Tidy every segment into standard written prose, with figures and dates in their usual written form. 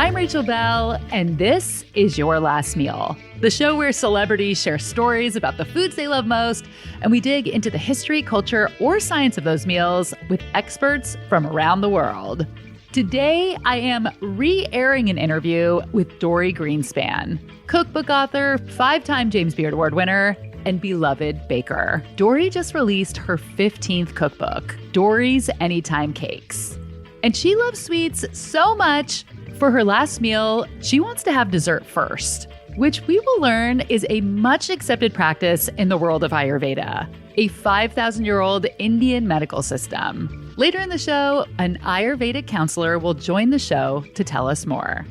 I'm Rachel Bell, and this is Your Last Meal, the show where celebrities share stories about the foods they love most, and we dig into the history, culture, or science of those meals with experts from around the world. Today, I am re-airing an interview with Dorie Greenspan, cookbook author, 5-time James Beard Award winner, and beloved baker. Dorie just released her 15th cookbook, Dorie's Anytime Cakes. And she loves sweets so much, for her last meal, she wants to have dessert first, which we will learn is a much accepted practice in the world of Ayurveda, a 5,000-year-old Indian medical system. Later in the show, an Ayurvedic counselor will join the show to tell us more.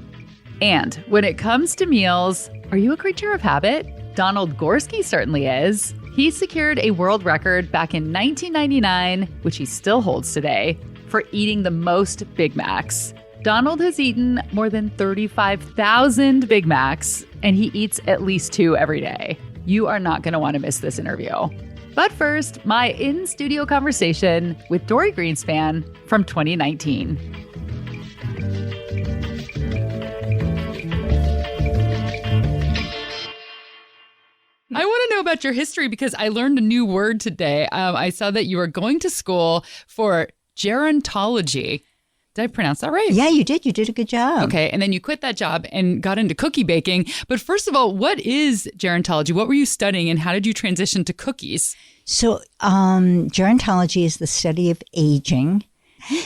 And when it comes to meals, are you a creature of habit? Donald Gorske certainly is. He secured a world record back in 1999, which he still holds today, for eating the most Big Macs. Donald has eaten more than 35,000 Big Macs, and he eats at least 2 every day. You are not going to want to miss this interview. But first, my in-studio conversation with Dorie Greenspan from 2019. I want to know about your history because I learned a new word today. I saw that you were going to school for gerontology. Did I pronounce that right? Yeah, you did. You did a good job. Okay. And then you quit that job and got into cookie baking. But first of all, what is gerontology? What were you studying and how did you transition to cookies? So gerontology is the study of aging.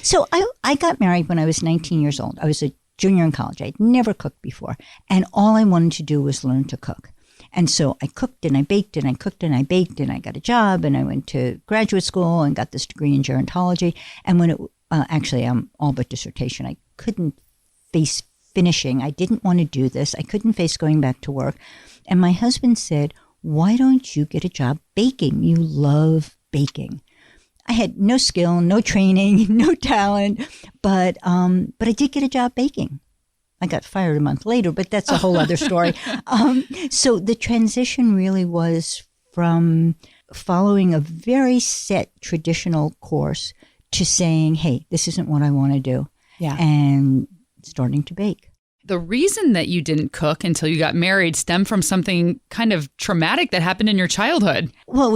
So I got married when I was 19 years old. I was a junior in college. I'd never cooked before. And all I wanted to do was learn to cook. And so I cooked and I baked and I cooked and I baked and I got a job and I went to graduate school and got this degree in gerontology. And when it actually, all but dissertation. I couldn't face finishing. I didn't want to do this. I couldn't face going back to work. And my husband said, why don't you get a job baking? You love baking. I had no skill, no training, no talent, but I did get a job baking. I got fired a month later, but that's a whole other story. So the transition really was from following a very set traditional course to saying, hey, this isn't what I want to do. Yeah. And starting to bake. The reason that you didn't cook until you got married stemmed from something kind of traumatic that happened in your childhood. Well, it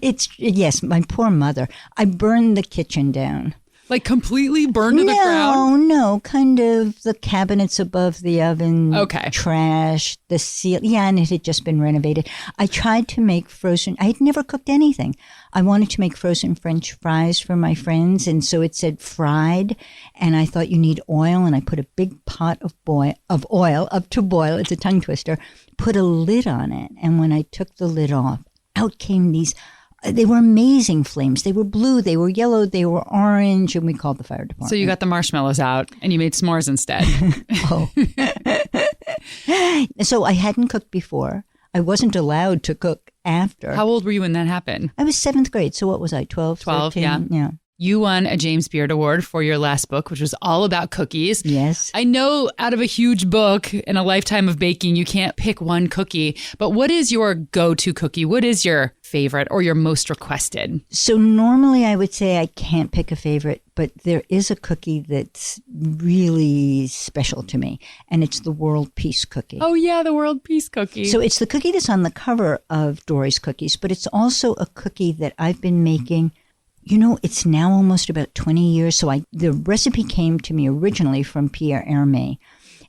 was yes, my poor mother. I burned the kitchen down. Like completely burned to the ground? No, kind of the cabinets above the oven, trash, the seal. Yeah, and it had just been renovated. I tried to make frozen. I had never cooked anything. I wanted to make frozen French fries for my friends, and so it said fried, and I thought you need oil, and I put a big pot of oil up to boil. It's a tongue twister. Put a lid on it, and when I took the lid off, out came these. They were amazing flames. They were blue, they were yellow, they were orange, and we called the fire department. So you got the marshmallows out and you made s'mores instead. Oh. So I hadn't cooked before. I wasn't allowed to cook after. How old were you when that happened? I was 7th grade. So what was I, 12, 13? Yeah. You won a James Beard Award for your last book, which was all about cookies. Yes. I know out of a huge book and a lifetime of baking, you can't pick one cookie, but what is your go-to cookie? What is your favorite or your most requested? So normally I would say I can't pick a favorite, but there is a cookie that's really special to me, and it's the World Peace Cookie. Oh yeah, the World Peace Cookie. So it's the cookie that's on the cover of Dorie's Cookies, but it's also a cookie that I've been making. You know, it's now almost about 20 years. So the recipe came to me originally from Pierre Hermé,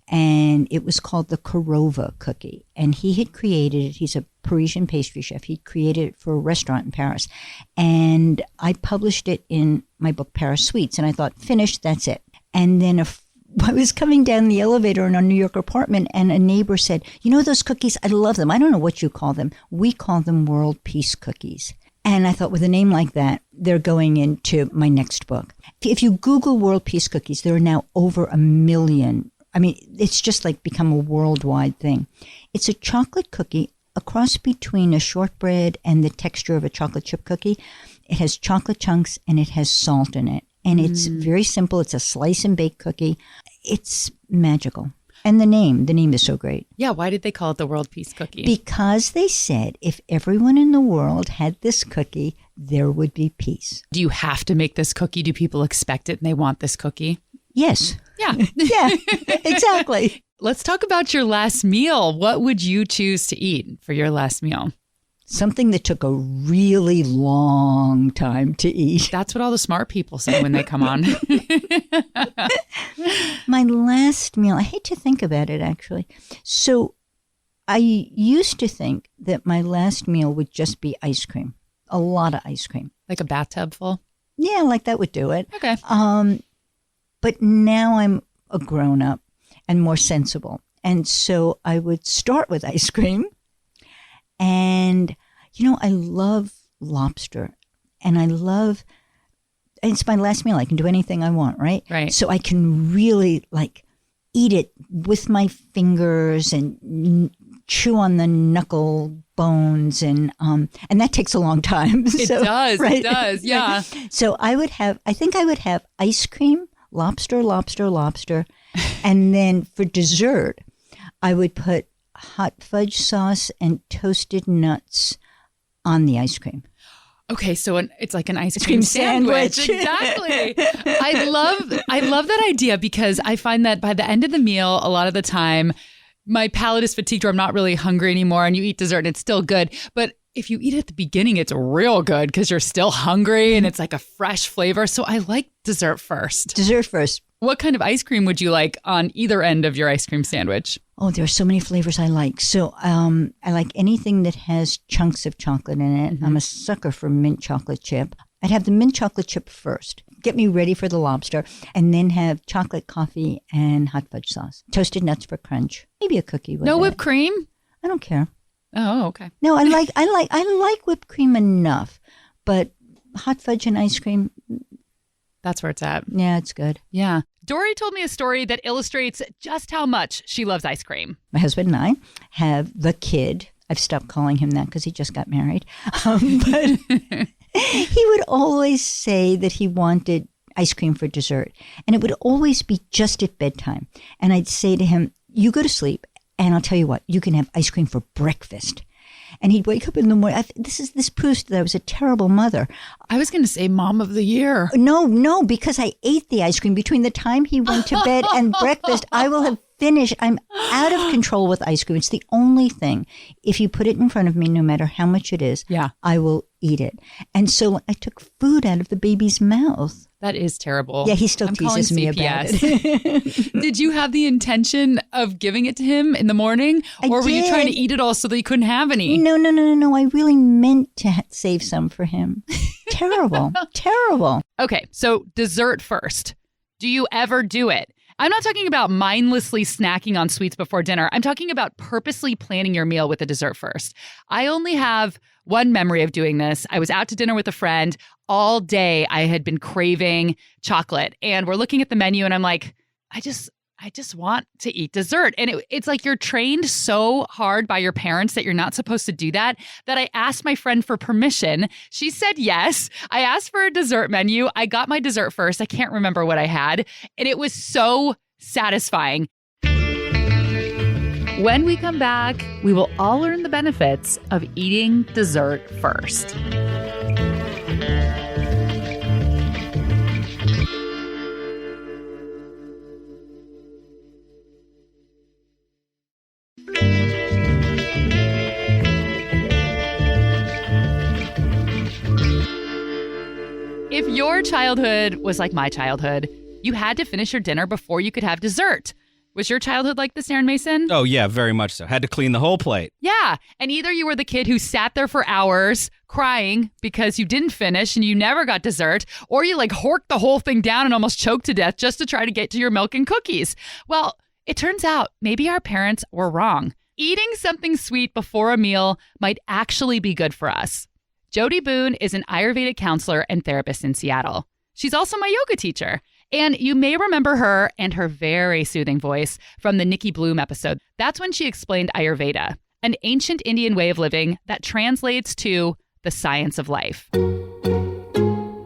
and it was called the Korova cookie. And he had created it. He's a Parisian pastry chef. He created it for a restaurant in Paris. And I published it in my book, Paris Sweets. And I thought, finished, that's it. And then I was coming down the elevator in our New York apartment, and a neighbor said, you know those cookies? I love them. I don't know what you call them. We call them World Peace Cookies. And I thought, with a name like that, they're going into my next book. If you Google World Peace Cookies, there are now over 1 million. I mean, it's just like become a worldwide thing. It's a chocolate cookie, a cross between a shortbread and the texture of a chocolate chip cookie. It has chocolate chunks and it has salt in it. And it's very simple. It's a slice and bake cookie. It's magical. And the name is so great. Yeah, why did they call it the World Peace Cookie? Because they said if everyone in the world had this cookie, there would be peace. Do you have to make this cookie? Do people expect it and they want this cookie? Yes. Yeah. Yeah, exactly. Let's talk about your last meal. What would you choose to eat for your last meal? Something that took a really long time to eat. That's what all the smart people say when they come on. My last meal, I hate to think about it, actually. So I used to think that my last meal would just be ice cream, a lot of ice cream. Like a bathtub full? Yeah, like that would do it. Okay. But now I'm a grown-up and more sensible. And so I would start with ice cream. And, I love lobster. And it's my last meal. I can do anything I want, right? Right. So I can really, eat it with my fingers and chew on the knuckle bones. And that takes a long time. It does. Right? It does. Yeah. So I think I would have ice cream, lobster. And then for dessert, I would put hot fudge sauce and toasted nuts on the ice cream. Okay, so it's like an ice cream sandwich. Exactly. I love that idea because I find that by the end of the meal, a lot of the time, my palate is fatigued or I'm not really hungry anymore, and you eat dessert and it's still good. But if you eat it at the beginning, it's real good because you're still hungry and it's like a fresh flavor. So I like dessert first. Dessert first. What kind of ice cream would you like on either end of your ice cream sandwich? Oh, there are so many flavors I like. So I like anything that has chunks of chocolate in it. Mm-hmm. I'm a sucker for mint chocolate chip. I'd have the mint chocolate chip first. Get me ready for the lobster, and then have chocolate coffee and hot fudge sauce. Toasted nuts for crunch. Maybe a cookie with it. No whipped cream? I don't care. Oh, okay. No, I like whipped cream enough, but hot fudge and ice cream. That's where it's at. Yeah, it's good. Yeah. Dorie told me a story that illustrates just how much she loves ice cream. My husband and I have the kid. I've stopped calling him that because he just got married. But he would always say that he wanted ice cream for dessert. And it would always be just at bedtime. And I'd say to him, you go to sleep, and I'll tell you what, you can have ice cream for breakfast. And he'd wake up in the morning. This proves that I was a terrible mother. I was going to say mom of the year. No, because I ate the ice cream. Between the time he went to bed and breakfast, I will have finished. I'm out of control with ice cream. It's the only thing. If you put it in front of me, no matter how much it is, I will eat it. And so I took food out of the baby's mouth. That is terrible. Yeah, he still teases me about it. Did you have the intention of giving it to him in the morning? Or were you trying to eat it all so that he couldn't have any? No. I really meant to save some for him. Terrible. Terrible. Okay, so dessert first. Do you ever do it? I'm not talking about mindlessly snacking on sweets before dinner. I'm talking about purposely planning your meal with a dessert first. I only have one memory of doing this. I was out to dinner with a friend. All day I had been craving chocolate, and we're looking at the menu and I'm like, I just want to eat dessert. And it's like you're trained so hard by your parents that you're not supposed to do that I asked my friend for permission. She said yes. I asked for a dessert menu. I got my dessert first. I can't remember what I had. And it was so satisfying. When we come back, we will all learn the benefits of eating dessert first. If your childhood was like my childhood, you had to finish your dinner before you could have dessert. Was your childhood like this, Aaron Mason? Oh, yeah, very much so. Had to clean the whole plate. Yeah. And either you were the kid who sat there for hours crying because you didn't finish and you never got dessert, or you horked the whole thing down and almost choked to death just to try to get to your milk and cookies. Well, it turns out maybe our parents were wrong. Eating something sweet before a meal might actually be good for us. Jody Boone is an Ayurvedic counselor and therapist in Seattle. She's also my yoga teacher. And you may remember her and her very soothing voice from the Nikki Bloom episode. That's when she explained Ayurveda, an ancient Indian way of living that translates to the science of life.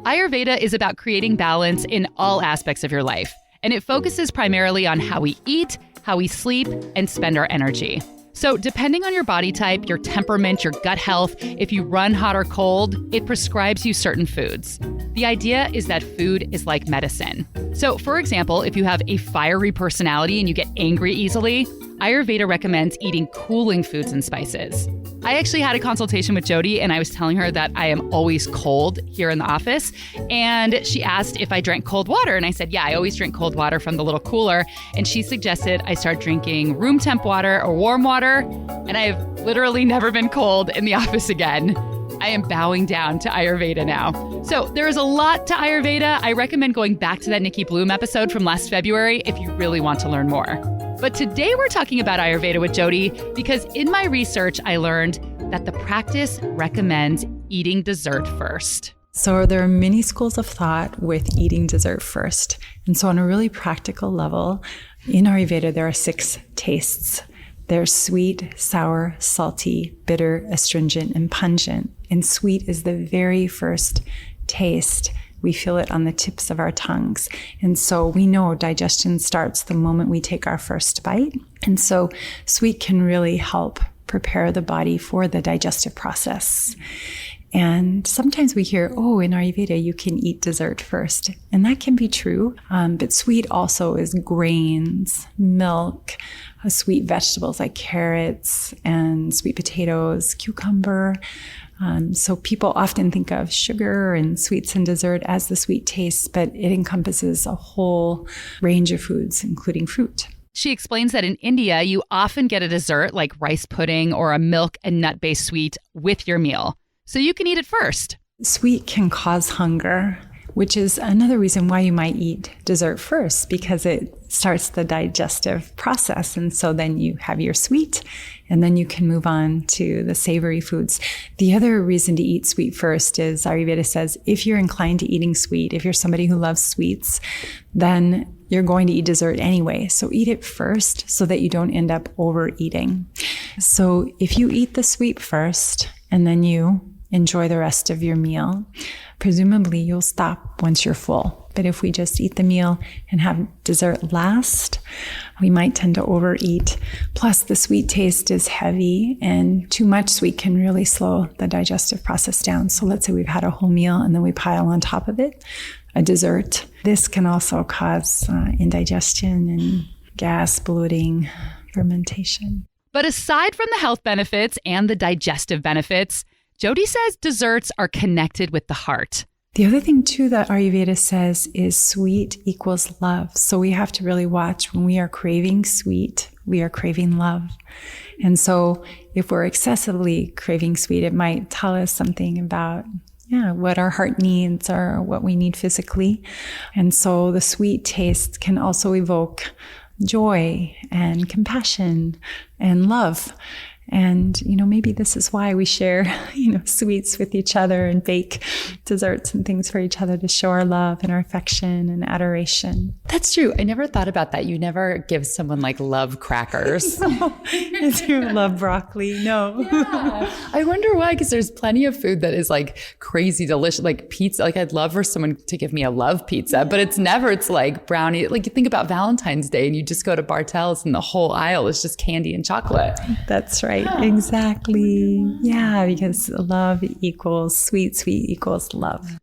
Ayurveda is about creating balance in all aspects of your life, and it focuses primarily on how we eat, how we sleep, and spend our energy. So depending on your body type, your temperament, your gut health, if you run hot or cold, it prescribes you certain foods. The idea is that food is like medicine. So for example, if you have a fiery personality and you get angry easily, Ayurveda recommends eating cooling foods and spices. I actually had a consultation with Jody and I was telling her that I am always cold here in the office. And she asked if I drank cold water. And I said, yeah, I always drink cold water from the little cooler. And she suggested I start drinking room temp water or warm water. And I have literally never been cold in the office again. I am bowing down to Ayurveda now. So there is a lot to Ayurveda. I recommend going back to that Nikki Bloom episode from last February if you really want to learn more. But today we're talking about Ayurveda with Jody because in my research, I learned that the practice recommends eating dessert first. So there are many schools of thought with eating dessert first. And so on a really practical level, in Ayurveda, there are 6 tastes. There's sweet, sour, salty, bitter, astringent, and pungent. And sweet is the very first taste. We feel it on the tips of our tongues. And so we know digestion starts the moment we take our first bite. And so sweet can really help prepare the body for the digestive process. And sometimes we hear, oh, in Ayurveda, you can eat dessert first. And that can be true. But sweet also is grains, milk, sweet vegetables like carrots and sweet potatoes, cucumber. So people often think of sugar and sweets and dessert as the sweet taste, but it encompasses a whole range of foods, including fruit. She explains that in India, you often get a dessert like rice pudding or a milk and nut-based sweet with your meal. So you can eat it first. Sweet can cause hunger, which is another reason why you might eat dessert first, because it starts the digestive process. And so then you have your sweet, and then you can move on to the savory foods. The other reason to eat sweet first is Ayurveda says, if you're inclined to eating sweet, if you're somebody who loves sweets, then you're going to eat dessert anyway. So eat it first so that you don't end up overeating. So if you eat the sweet first, and then you enjoy the rest of your meal, presumably you'll stop once you're full. But if we just eat the meal and have dessert last, we might tend to overeat. Plus, the sweet taste is heavy, and too much sweet can really slow the digestive process down. So let's say we've had a whole meal and then we pile on top of it a dessert. This can also cause indigestion and gas, bloating, fermentation. But aside from the health benefits and the digestive benefits, Jody says desserts are connected with the heart. The other thing, too, that Ayurveda says is sweet equals love. So we have to really watch when we are craving sweet, we are craving love. And so if we're excessively craving sweet, it might tell us something about what our heart needs or what we need physically. And so the sweet taste can also evoke joy and compassion and love. And, maybe this is why we share, sweets with each other and bake desserts and things for each other to show our love and our affection and adoration. That's true. I never thought about that. You never give someone like love crackers. No. If you love broccoli, no. Yeah. I wonder why, because there's plenty of food that is like crazy delicious, like pizza. Like I'd love for someone to give me a love pizza, but it's like brownie. Like you think about Valentine's Day and you just go to Bartell's and the whole aisle is just candy and chocolate. That's right. Exactly. Yeah, because love equals sweet, sweet equals love.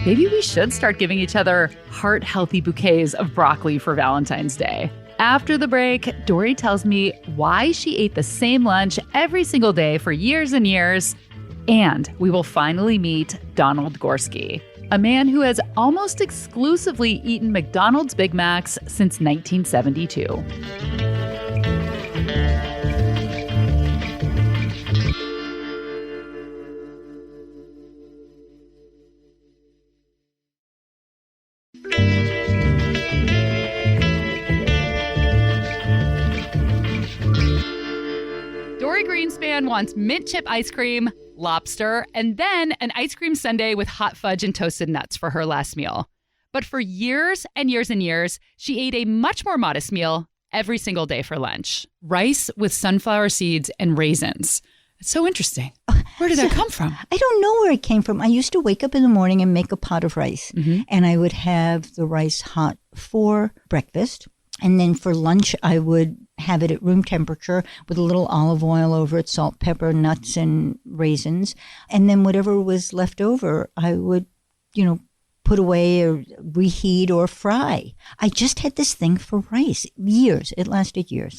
Maybe we should start giving each other heart-healthy bouquets of broccoli for Valentine's Day. After the break, Dorie tells me why she ate the same lunch every single day for years and years. And we will finally meet Donald Gorske, a man who has almost exclusively eaten McDonald's Big Macs since 1972. Greenspan wants mint chip ice cream, lobster, and then an ice cream sundae with hot fudge and toasted nuts for her last meal. But for years and years and years, she ate a much more modest meal every single day for lunch. Rice with sunflower seeds and raisins. It's so interesting. Where did that come from? I don't know where it came from. I used to wake up in the morning and make a pot of rice. Mm-hmm. And I would have the rice hot for breakfast. And then for lunch, I would have it at room temperature with a little olive oil over it, salt, pepper, nuts, and raisins. And then whatever was left over, I would, put away or reheat or fry. I just had this thing for rice. Years. It lasted years.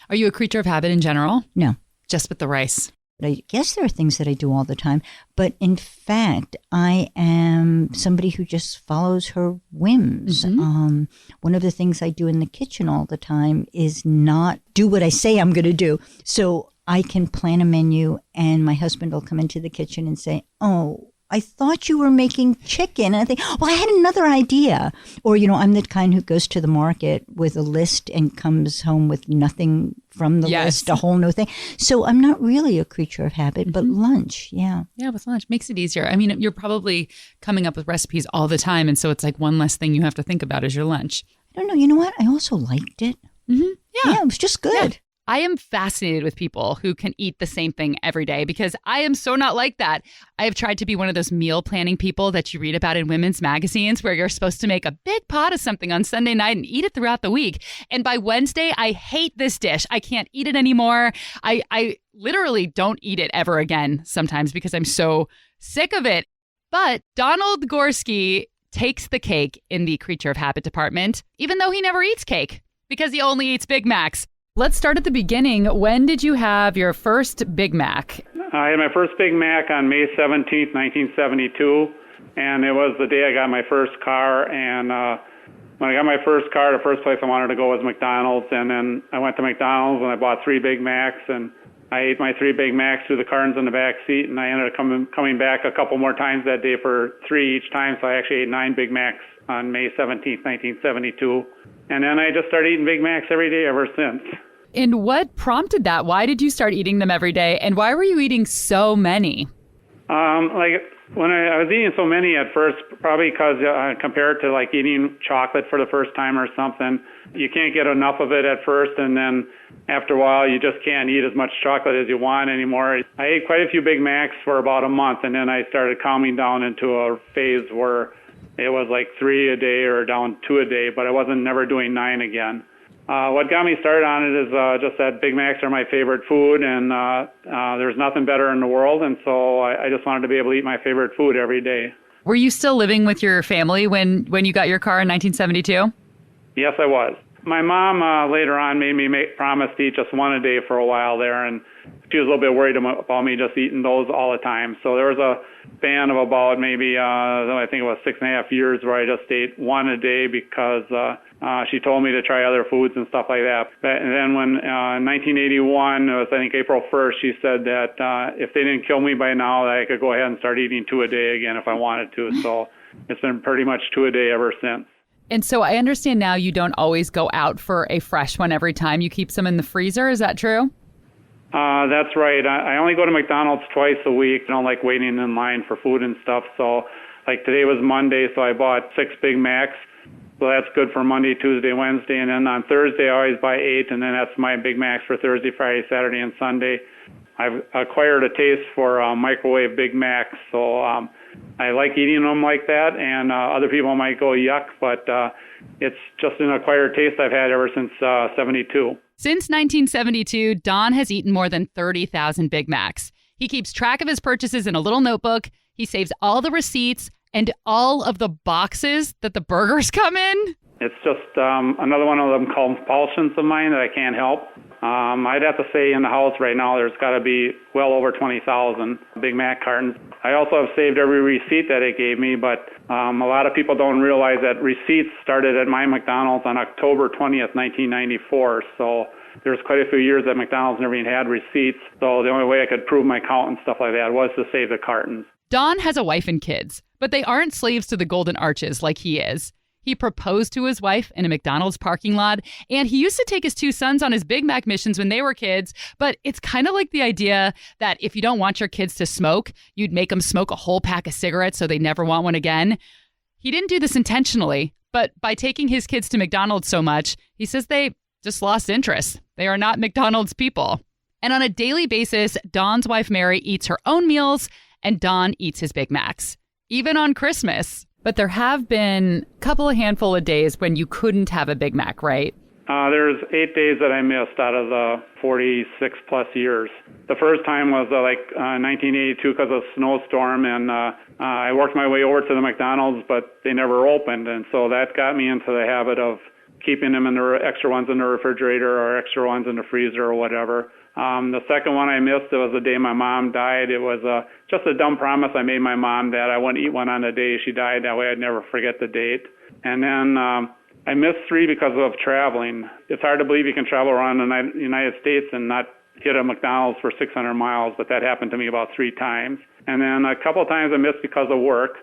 Are you a creature of habit in general? No. Just with the rice? I guess there are things that I do all the time. But in fact, I am somebody who just follows her whims. Mm-hmm. One of the things I do in the kitchen all the time is not do what I say I'm going to do. So I can plan a menu and my husband will come into the kitchen and say, oh, I thought you were making chicken. And I think, well, I had another idea. Or, I'm the kind who goes to the market with a list and comes home with nothing from the list, a whole new thing. So I'm not really a creature of habit, but lunch, yeah. Yeah, with lunch makes it easier. I mean, you're probably coming up with recipes all the time. And so it's like one less thing you have to think about is your lunch. I don't know. You know what? I also liked it. Mm-hmm. Yeah, it was just good. Yeah. I am fascinated with people who can eat the same thing every day because I am so not like that. I have tried to be one of those meal planning people that you read about in women's magazines where you're supposed to make a big pot of something on Sunday night and eat it throughout the week. And by Wednesday, I hate this dish. I can't eat it anymore. I literally don't eat it ever again sometimes because I'm so sick of it. But Donald Gorske takes the cake in the creature of habit department, even though he never eats cake because he only eats Big Macs. Let's start at the beginning. When did you have your first Big Mac? I had my first Big Mac on May 17th, 1972, and it was the day I got my first car. And when I got my first car, the first place I wanted to go was McDonald's, and then I went to McDonald's and I bought 3 Big Macs, and I ate my 3 Big Macs through the cartons in the back seat, and I ended up coming back a couple more times that day for 3 each time, so I actually ate 9 Big Macs on May 17th, 1972. And then I just started eating Big Macs every day ever since. And what prompted that? Why did you start eating them every day? And why were you eating so many? When I was eating so many at first, probably because compared to like eating chocolate for the first time or something, you can't get enough of it at first. And then after a while, you just can't eat as much chocolate as you want anymore. I ate quite a few Big Macs for about a month. And then I started calming down into a phase where it was like 3 a day or down 2 a day, but I wasn't never doing 9 again. What got me started on it is just that Big Macs are my favorite food, and there's nothing better in the world, and so I just wanted to be able to eat my favorite food every day. Were you still living with your family when you got your car in 1972? Yes, I was. My mom later on made me promise to eat just 1 a day for a while there, and she was a little bit worried about me just eating those all the time. So there was a span of about maybe, I think it was 6.5 years where I just ate 1 a day because she told me to try other foods and stuff like that. And then when in 1981, it was I think April 1st, she said that if they didn't kill me by now, that I could go ahead and start eating 2 a day again if I wanted to. So it's been pretty much 2 a day ever since. And so I understand now you don't always go out for a fresh one every time. You keep some in the freezer. Is that true? That's right. I only go to McDonald's twice a week. I don't like waiting in line for food and stuff. So like today was Monday, so I bought 6 Big Macs. So that's good for Monday, Tuesday, Wednesday. And then on Thursday, I always buy 8. And then that's my Big Macs for Thursday, Friday, Saturday, and Sunday. I've acquired a taste for microwave Big Macs. So I like eating them like that. And other people might go yuck, but it's just an acquired taste I've had ever since 72. Since 1972, Don has eaten more than 30,000 Big Macs. He keeps track of his purchases in a little notebook. He saves all the receipts and all of the boxes that the burgers come in. It's just another one of them compulsions of mine that I can't help. I'd have to say in the house right now there's got to be well over 20,000 Big Mac cartons. I also have saved every receipt that it gave me, but a lot of people don't realize that receipts started at my McDonald's on October 20th, 1994. So there's quite a few years that McDonald's never even had receipts. So the only way I could prove my count and stuff like that was to save the cartons. Don has a wife and kids, but they aren't slaves to the golden arches like he is. He proposed to his wife in a McDonald's parking lot, and he used to take his 2 sons on his Big Mac missions when they were kids, but it's kind of like the idea that if you don't want your kids to smoke, you'd make them smoke a whole pack of cigarettes so they never want one again. He didn't do this intentionally, but by taking his kids to McDonald's so much, he says they just lost interest. They are not McDonald's people. And on a daily basis, Don's wife Mary eats her own meals, and Don eats his Big Macs, even on Christmas. But there have been a handful of days when you couldn't have a Big Mac, right? There's 8 days that I missed out of the 46 plus years. The first time was 1982 because of a snowstorm, and I worked my way over to the McDonald's, but they never opened, and so that got me into the habit of keeping them in the extra ones in the refrigerator or extra ones in the freezer or whatever. The second one I missed, it was the day my mom died. It was just a dumb promise I made my mom that I wouldn't eat one on the day she died. That way I'd never forget the date. And then I missed 3 because of traveling. It's hard to believe you can travel around the United States and not hit a McDonald's for 600 miles, but that happened to me about 3 times. And then a couple of times I missed because of work.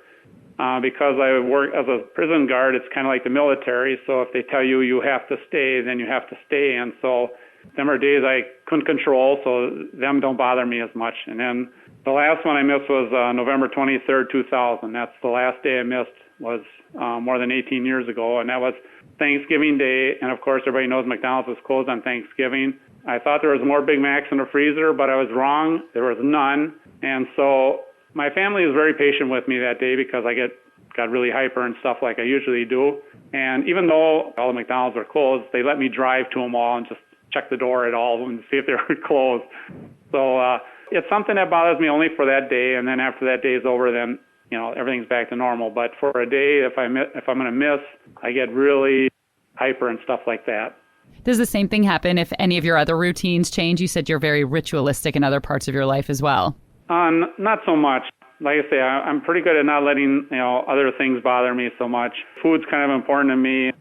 Because I work as a prison guard, it's kind of like the military. So if they tell you you have to stay, then you have to stay. And so them are days I couldn't control, so them don't bother me as much. And then the last one I missed was November 23rd, 2000. That's the last day I missed, was more than 18 years ago, and that was Thanksgiving Day. And of course, everybody knows McDonald's was closed on Thanksgiving. I thought there was more Big Macs in the freezer, but I was wrong. There was none. And so my family was very patient with me that day because I got really hyper and stuff like I usually do. And even though all the McDonald's were closed, they let me drive to them all and just check the door at all of them to see if they were closed. So it's something that bothers me only for that day, and then after that day is over, then everything's back to normal. But for a day, if I'm going to miss, I get really hyper and stuff like that. Does the same thing happen if any of your other routines change? You said you're very ritualistic in other parts of your life as well. Not so much. Like I say, I'm pretty good at not letting other things bother me so much. Food's kind of important to me.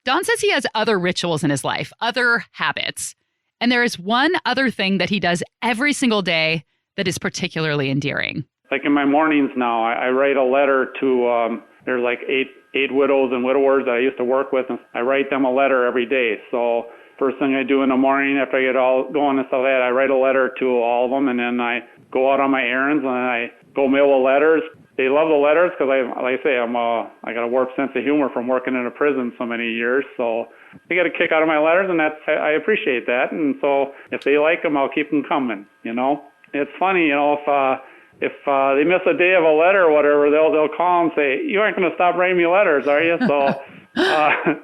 Don says he has other rituals in his life, other habits. And there is one other thing that he does every single day that is particularly endearing. Like in my mornings now, I write a letter to, there's like eight widows and widowers that I used to work with, and I write them a letter every day. So first thing I do in the morning after I get all going and stuff like that, I write a letter to all of them, and then I go out on my errands, and I go mail the letters. They love the letters because, I got a warped sense of humor from working in a prison so many years. So they get a kick out of my letters, and I appreciate that. And so if they like them, I'll keep them coming. It's funny, if they miss a day of a letter or whatever, they'll call and say, "You aren't going to stop writing me letters, are you?" So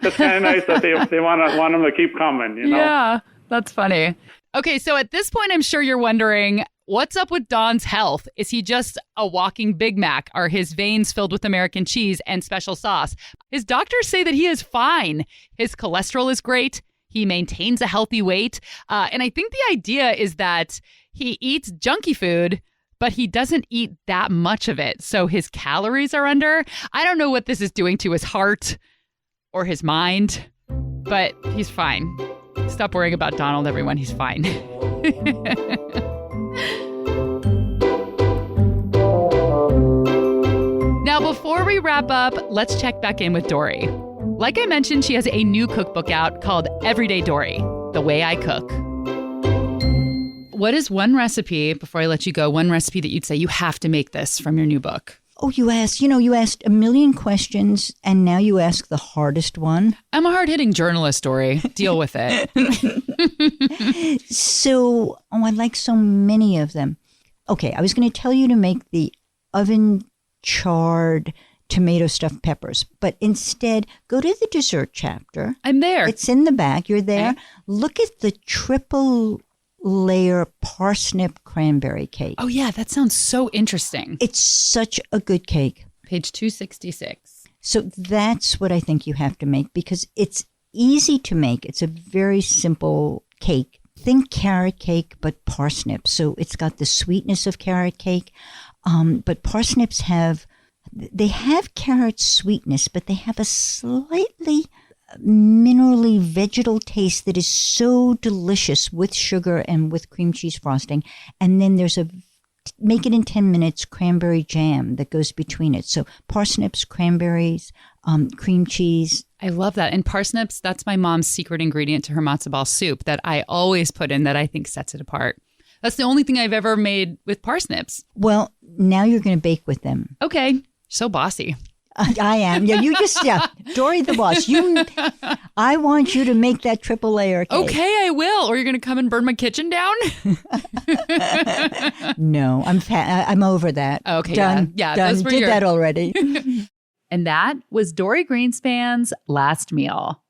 it's kind of nice that they want them to keep coming. Yeah, that's funny. Okay, so at this point, I'm sure you're wondering, what's up with Don's health? Is he just a walking Big Mac? Are his veins filled with American cheese and special sauce? His doctors say that he is fine. His cholesterol is great. He maintains a healthy weight. And I think the idea is that he eats junky food, but he doesn't eat that much of it. So his calories are under. I don't know what this is doing to his heart or his mind, but he's fine. Stop worrying about Donald, everyone. He's fine. Now, before we wrap up, let's check back in with Dorie. Like I mentioned, she has a new cookbook out called Everyday Dorie, The Way I Cook. What is one recipe, before I let you go, one recipe that you'd say you have to make this from your new book? Oh, you asked a million questions, and now you ask the hardest one. I'm a hard-hitting journalist, Dorie. Deal with it. I like so many of them. Okay, I was going to tell you to make the oven-charred tomato stuffed peppers, but instead, go to the dessert chapter. I'm there. It's in the back. You're there. Okay. Look at the triple layer parsnip cranberry cake. Oh, yeah, that sounds so interesting. It's such a good cake. Page 266. So that's what I think you have to make because it's easy to make. It's a very simple cake. Think carrot cake, but parsnips. So it's got the sweetness of carrot cake. But parsnips have carrot sweetness, but they have a slightly minerally vegetal taste that is so delicious with sugar and with cream cheese frosting. And then there's make it in 10 minutes cranberry jam that goes between it. So parsnips, cranberries, cream cheese. I love that. And parsnips, that's my mom's secret ingredient to her matzo ball soup that I always put in that I think sets it apart. That's the only thing I've ever made with parsnips. Well, now you're going to bake with them. Okay. So bossy. I am. Yeah, Dorie the boss. I want you to make that triple layer cake. Okay, I will. Or you're going to come and burn my kitchen down? No, I'm over that. Okay, done. Yeah, done. Those were Did that already. And that was Dorie Greenspan's last meal.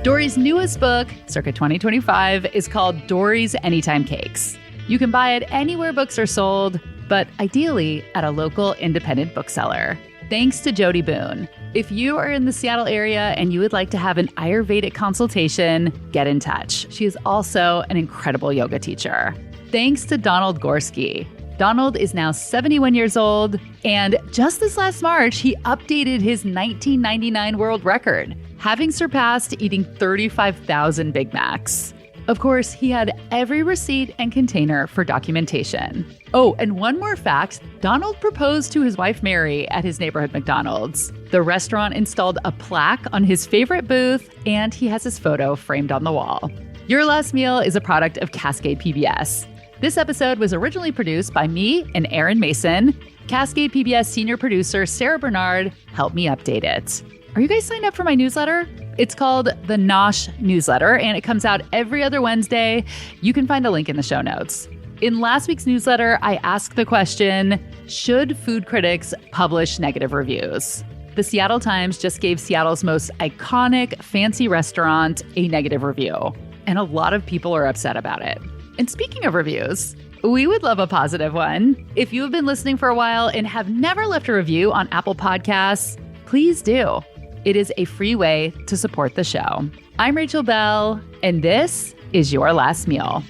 Dorie's newest book, circa 2025, is called Dorie's Anytime Cakes. You can buy it anywhere books are sold, but ideally at a local independent bookseller. Thanks to Jody Boone. If you are in the Seattle area and you would like to have an Ayurvedic consultation, get in touch. She is also an incredible yoga teacher. Thanks to Donald Gorske. Donald is now 71 years old, and just this last March, he updated his 1999 world record, having surpassed eating 35,000 Big Macs. Of course, he had every receipt and container for documentation. Oh, and one more fact, Donald proposed to his wife Mary at his neighborhood McDonald's. The restaurant installed a plaque on his favorite booth, and he has his photo framed on the wall. Your Last Meal is a product of Cascade PBS. This episode was originally produced by me and Aaron Mason. Cascade PBS senior producer Sarah Bernard helped me update it. Are you guys signed up for my newsletter? It's called the Nosh Newsletter, and it comes out every other Wednesday. You can find a link in the show notes. In last week's newsletter, I asked the question, should food critics publish negative reviews? The Seattle Times just gave Seattle's most iconic, fancy restaurant a negative review, and a lot of people are upset about it. And speaking of reviews, we would love a positive one. If you have been listening for a while and have never left a review on Apple Podcasts, please do. It is a free way to support the show. I'm Rachel Bell, and this is Your Last Meal.